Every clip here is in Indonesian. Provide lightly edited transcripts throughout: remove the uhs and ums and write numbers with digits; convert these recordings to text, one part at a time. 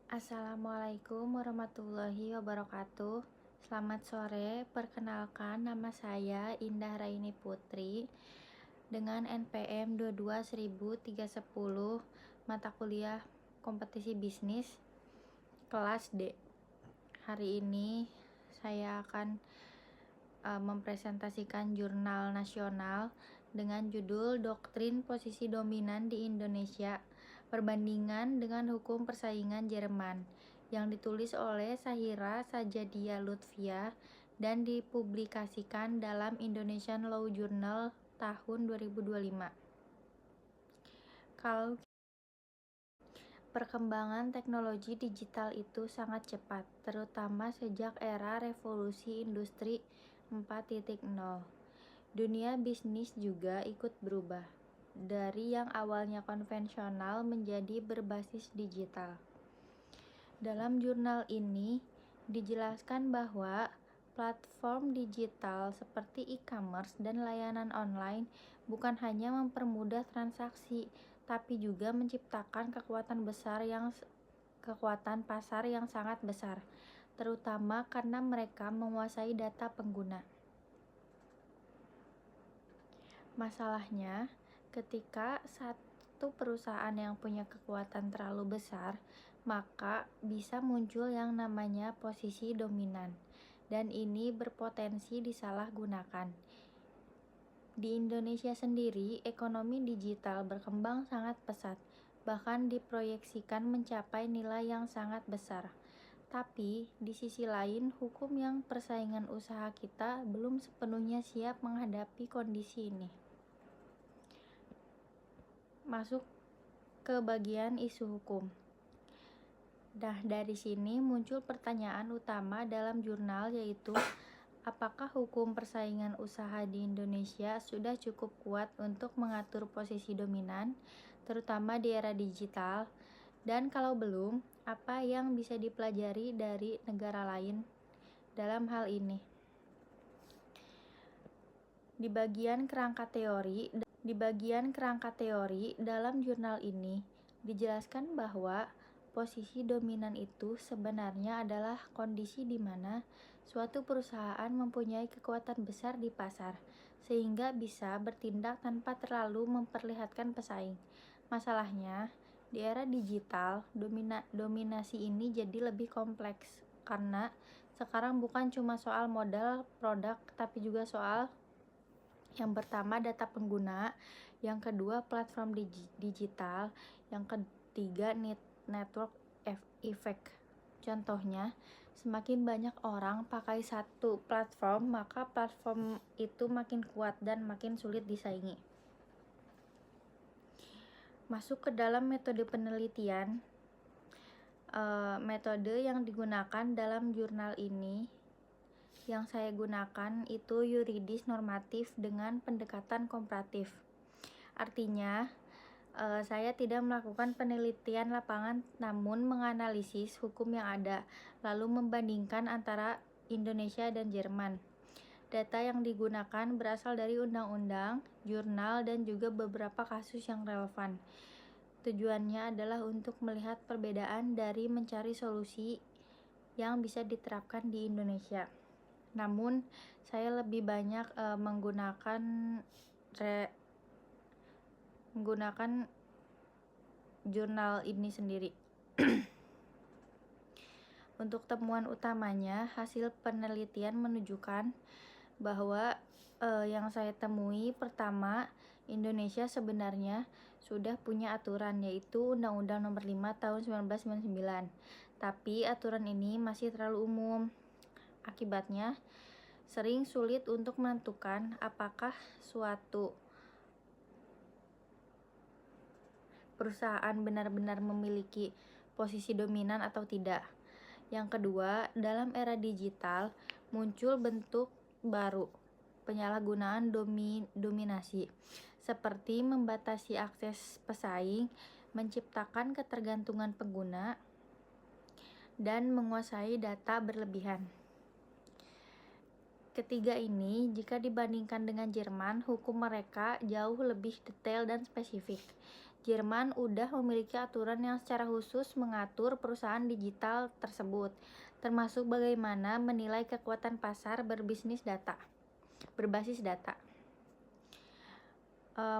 Assalamualaikum warahmatullahi wabarakatuh. Selamat sore, perkenalkan nama saya Indah Raini Putri dengan NPM 22.310, mata kuliah kompetisi bisnis kelas D. Hari ini saya akan mempresentasikan jurnal nasional dengan judul Doktrin Posisi Dominan di Indonesia, Perbandingan dengan Hukum Persaingan Jerman, yang ditulis oleh Sahira Sajadia Lutfia dan dipublikasikan dalam Indonesian Law Journal tahun 2025. Kalau perkembangan teknologi digital itu sangat cepat, terutama sejak era revolusi industri 4.0. Dunia bisnis juga ikut berubah, dari yang awalnya konvensional menjadi berbasis digital. Dalam jurnal ini dijelaskan bahwa platform digital seperti e-commerce dan layanan online bukan hanya mempermudah transaksi, tapi juga menciptakan kekuatan pasar yang sangat besar, terutama karena mereka menguasai data pengguna. Masalahnya, ketika satu perusahaan yang punya kekuatan terlalu besar, maka bisa muncul yang namanya posisi dominan, dan ini berpotensi disalahgunakan. Di Indonesia sendiri, ekonomi digital berkembang sangat pesat, bahkan diproyeksikan mencapai nilai yang sangat besar. Tapi, di sisi lain, hukum yang persaingan usaha kita belum sepenuhnya siap menghadapi kondisi ini. Masuk ke bagian isu hukum. Nah, dari sini muncul pertanyaan utama dalam jurnal, yaitu apakah hukum persaingan usaha di Indonesia sudah cukup kuat untuk mengatur posisi dominan, terutama di era digital? Dan kalau belum, apa yang bisa dipelajari dari negara lain dalam hal ini? Di bagian kerangka teori dalam jurnal ini dijelaskan bahwa posisi dominan itu sebenarnya adalah kondisi di mana suatu perusahaan mempunyai kekuatan besar di pasar, sehingga bisa bertindak tanpa terlalu memperlihatkan pesaing. Masalahnya, di era digital, dominasi ini jadi lebih kompleks, karena sekarang bukan cuma soal modal produk, tapi juga soal yang pertama data pengguna, yang kedua platform digital, yang ketiga network effect. Contohnya, semakin banyak orang pakai satu platform, maka platform itu makin kuat dan makin sulit disaingi. Masuk ke dalam metode penelitian. Metode yang digunakan dalam jurnal ini yang saya gunakan itu yuridis normatif dengan pendekatan komparatif. Artinya, saya tidak melakukan penelitian lapangan, namun menganalisis hukum yang ada, lalu membandingkan antara Indonesia dan Jerman. Data yang digunakan berasal dari undang-undang, jurnal, dan juga beberapa kasus yang relevan. Tujuannya adalah untuk melihat perbedaan dari mencari solusi yang bisa diterapkan di Indonesia. Namun, saya lebih banyak menggunakan jurnal ini sendiri. Untuk temuan utamanya, hasil penelitian menunjukkan bahwa yang saya temui, pertama, Indonesia sebenarnya sudah punya aturan, yaitu Undang-Undang Nomor 5 Tahun 1999. Tapi aturan ini masih terlalu umum. Akibatnya, sering sulit untuk menentukan apakah suatu perusahaan benar-benar memiliki posisi dominan atau tidak. Yang kedua, dalam era digital muncul bentuk baru penyalahgunaan dominasi, seperti membatasi akses pesaing, menciptakan ketergantungan pengguna, dan menguasai data berlebihan. Ketiga ini, jika dibandingkan dengan Jerman, hukum mereka jauh lebih detail dan spesifik. Jerman udah memiliki aturan yang secara khusus mengatur perusahaan digital tersebut, termasuk bagaimana menilai kekuatan pasar berbasis data.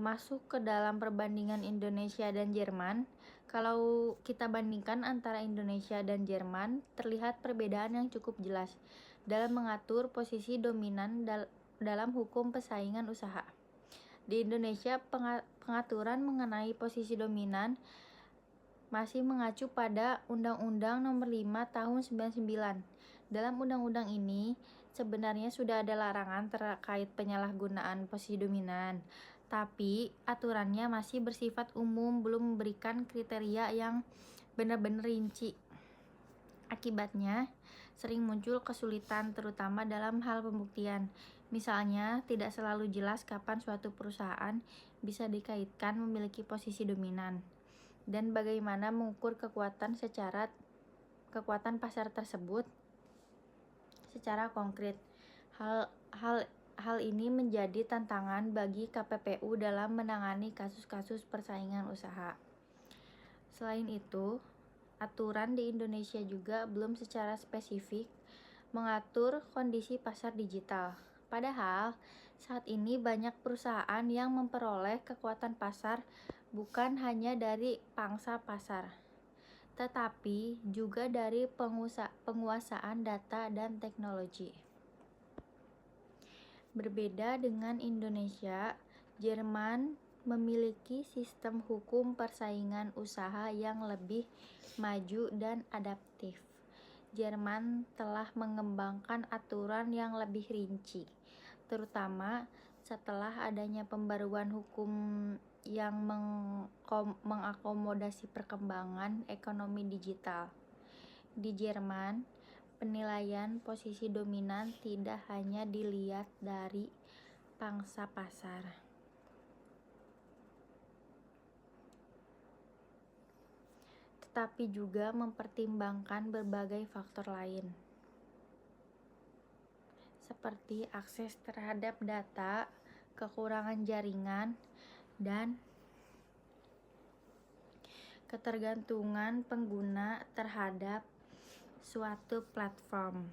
Masuk ke dalam perbandingan Indonesia dan Jerman, kalau kita bandingkan antara Indonesia dan Jerman, terlihat perbedaan yang cukup jelas dalam mengatur posisi dominan dalam hukum persaingan usaha. Di Indonesia, pengaturan mengenai posisi dominan masih mengacu pada Undang-Undang Nomor 5 Tahun 99. Dalam undang-undang ini, sebenarnya sudah ada larangan terkait penyalahgunaan posisi dominan, tapi aturannya masih bersifat umum, belum memberikan kriteria yang benar-benar rinci. Akibatnya, sering muncul kesulitan terutama dalam hal pembuktian. Misalnya, tidak selalu jelas kapan suatu perusahaan bisa dikaitkan memiliki posisi dominan dan bagaimana mengukur kekuatan pasar tersebut secara konkret. Hal ini menjadi tantangan bagi KPPU dalam menangani kasus-kasus persaingan usaha. Selain itu, aturan di Indonesia juga belum secara spesifik mengatur kondisi pasar digital. Padahal, saat ini banyak perusahaan yang memperoleh kekuatan pasar bukan hanya dari pangsa pasar, tetapi juga dari penguasaan data dan teknologi. Berbeda dengan Indonesia, Jerman memiliki sistem hukum persaingan usaha yang lebih maju dan adaptif. Jerman telah mengembangkan aturan yang lebih rinci, terutama setelah adanya pembaruan hukum yang mengakomodasi perkembangan ekonomi digital. Di Jerman, penilaian posisi dominan tidak hanya dilihat dari pangsa pasar, tetapi juga mempertimbangkan berbagai faktor lain, seperti akses terhadap data, kekurangan jaringan, dan ketergantungan pengguna terhadap suatu platform.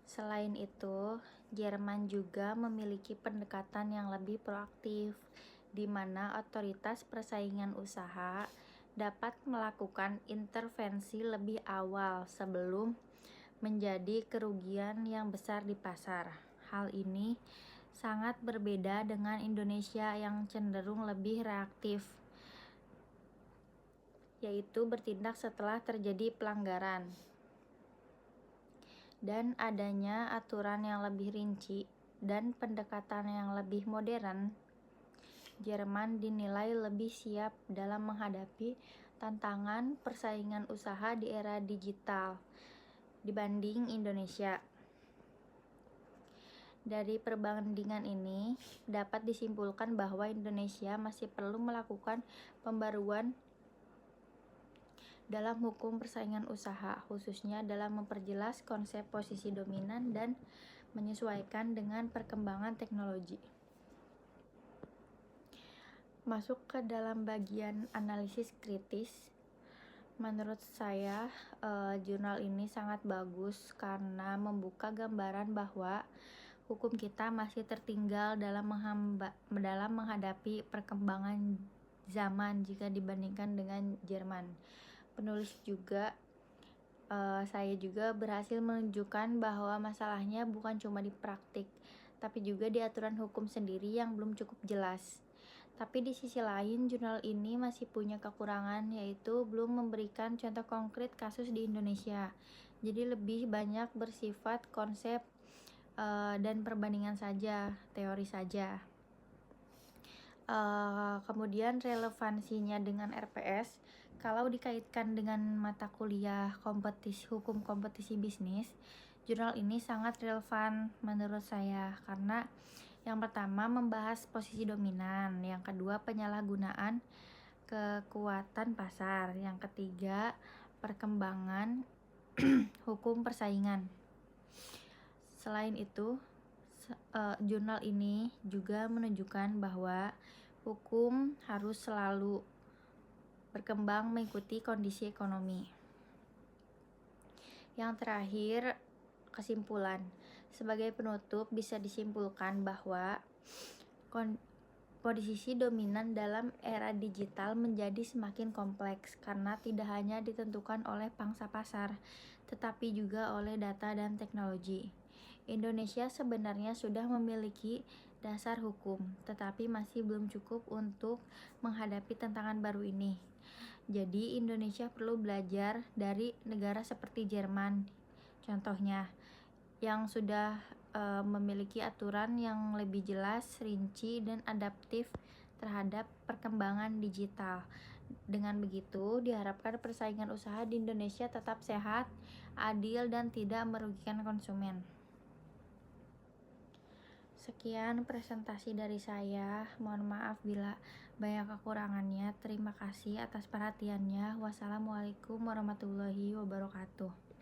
Selain itu, Jerman juga memiliki pendekatan yang lebih proaktif, di mana otoritas persaingan usaha dapat melakukan intervensi lebih awal sebelum menjadi kerugian yang besar di pasar. Hal ini sangat berbeda dengan Indonesia yang cenderung lebih reaktif, yaitu bertindak setelah terjadi pelanggaran. Dan adanya aturan yang lebih rinci dan pendekatan yang lebih modern, Jerman dinilai lebih siap dalam menghadapi tantangan persaingan usaha di era digital dibanding Indonesia. Dari perbandingan ini, dapat disimpulkan bahwa Indonesia masih perlu melakukan pembaruan dalam hukum persaingan usaha, khususnya dalam memperjelas konsep posisi dominan dan menyesuaikan dengan perkembangan teknologi. Masuk ke dalam bagian analisis kritis. Menurut saya, jurnal ini sangat bagus karena membuka gambaran bahwa hukum kita masih tertinggal dalam menghadapi perkembangan zaman jika dibandingkan dengan Jerman. Penulis juga, saya juga berhasil menunjukkan bahwa masalahnya bukan cuma di praktik, tapi juga di aturan hukum sendiri yang belum cukup jelas. Tapi di sisi lain, jurnal ini masih punya kekurangan, yaitu belum memberikan contoh konkret kasus di Indonesia. Jadi lebih banyak bersifat konsep dan perbandingan saja, teori saja. Kemudian relevansinya dengan RPS, kalau dikaitkan dengan mata kuliah hukum kompetisi bisnis, jurnal ini sangat relevan menurut saya karena yang pertama membahas posisi dominan, yang kedua penyalahgunaan kekuatan pasar, yang ketiga perkembangan hukum persaingan. Selain itu, jurnal ini juga menunjukkan bahwa hukum harus selalu berkembang mengikuti kondisi ekonomi. Yang terakhir, kesimpulan. Sebagai penutup, bisa disimpulkan bahwa posisi dominan dalam era digital menjadi semakin kompleks karena tidak hanya ditentukan oleh pangsa pasar, tetapi juga oleh data dan teknologi. Indonesia sebenarnya sudah memiliki dasar hukum, tetapi masih belum cukup untuk menghadapi tantangan baru ini. Jadi Indonesia perlu belajar dari negara seperti Jerman, contohnya, yang sudah memiliki aturan yang lebih jelas, rinci, dan adaptif terhadap perkembangan digital. Dengan begitu, diharapkan persaingan usaha di Indonesia tetap sehat, adil, dan tidak merugikan konsumen. Sekian presentasi dari saya. Mohon maaf bila banyak kekurangannya. Terima kasih atas perhatiannya. Wassalamualaikum warahmatullahi wabarakatuh.